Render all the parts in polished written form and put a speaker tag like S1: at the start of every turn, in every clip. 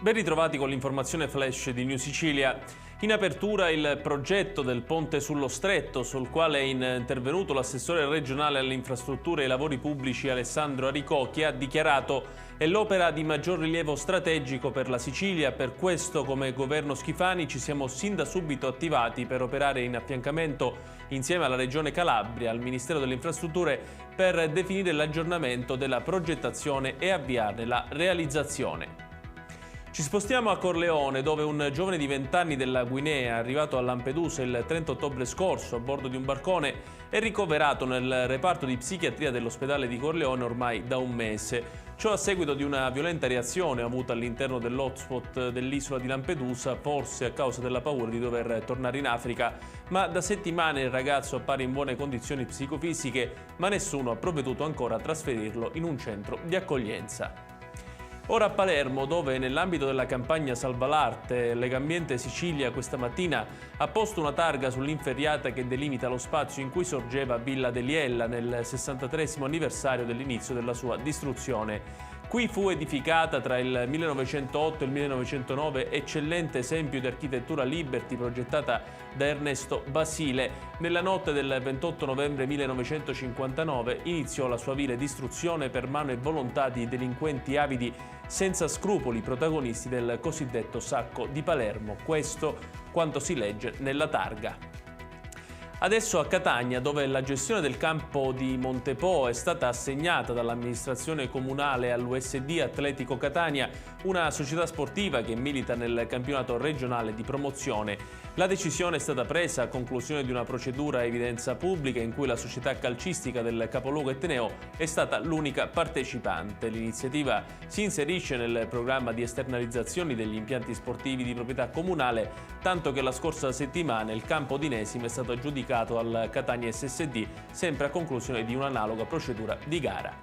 S1: Ben ritrovati con l'informazione flash di New Sicilia. In apertura il progetto del ponte sullo Stretto, sul quale è intervenuto l'assessore regionale alle infrastrutture e ai lavori pubblici Alessandro Aricò, che ha dichiarato è l'opera di maggior rilievo strategico per la Sicilia. Per questo, come governo Schifani, ci siamo sin da subito attivati per operare in affiancamento insieme alla Regione Calabria, al Ministero delle Infrastrutture, per definire l'aggiornamento della progettazione e avviarne la realizzazione. Ci spostiamo a Corleone, dove un giovane di 20 anni della Guinea, arrivato a Lampedusa il 30 ottobre scorso a bordo di un barcone, è ricoverato nel reparto di psichiatria dell'ospedale di Corleone ormai da un mese. Ciò a seguito di una violenta reazione avuta all'interno dell'hotspot dell'isola di Lampedusa, forse a causa della paura di dover tornare in Africa, ma da settimane il ragazzo appare in buone condizioni psicofisiche, ma nessuno ha provveduto ancora a trasferirlo in un centro di accoglienza. Ora a Palermo, dove nell'ambito della campagna Salva l'Arte, Legambiente Sicilia questa mattina ha posto una targa sull'inferriata che delimita lo spazio in cui sorgeva Villa Deliella nel 63° anniversario dell'inizio della sua distruzione. Qui fu edificata tra il 1908 e il 1909, eccellente esempio di architettura Liberty progettata da Ernesto Basile. Nella notte del 28 novembre 1959 iniziò la sua vile distruzione per mano e volontà di delinquenti avidi senza scrupoli, protagonisti del cosiddetto sacco di Palermo. Questo quanto si legge nella targa. Adesso a Catania, dove la gestione del campo di Montepo è stata assegnata dall'amministrazione comunale all'USD Atletico Catania, una società sportiva che milita nel campionato regionale di promozione. La decisione è stata presa a conclusione di una procedura a evidenza pubblica in cui la società calcistica del capoluogo etneo è stata l'unica partecipante. L'iniziativa si inserisce nel programma di esternalizzazioni degli impianti sportivi di proprietà comunale, tanto che la scorsa settimana il campo di Nesimo è stato aggiudicato al Catania SSD, sempre a conclusione di un'analoga procedura di gara.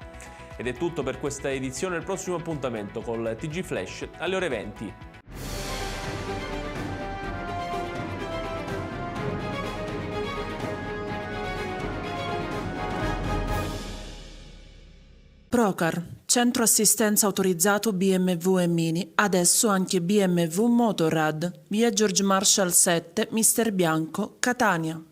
S1: Ed è tutto per questa edizione. Il prossimo appuntamento col TG Flash alle ore 20.
S2: Procar, centro assistenza autorizzato BMW e Mini, adesso anche BMW Motorrad, via George Marshall 7, Mister Bianco, Catania.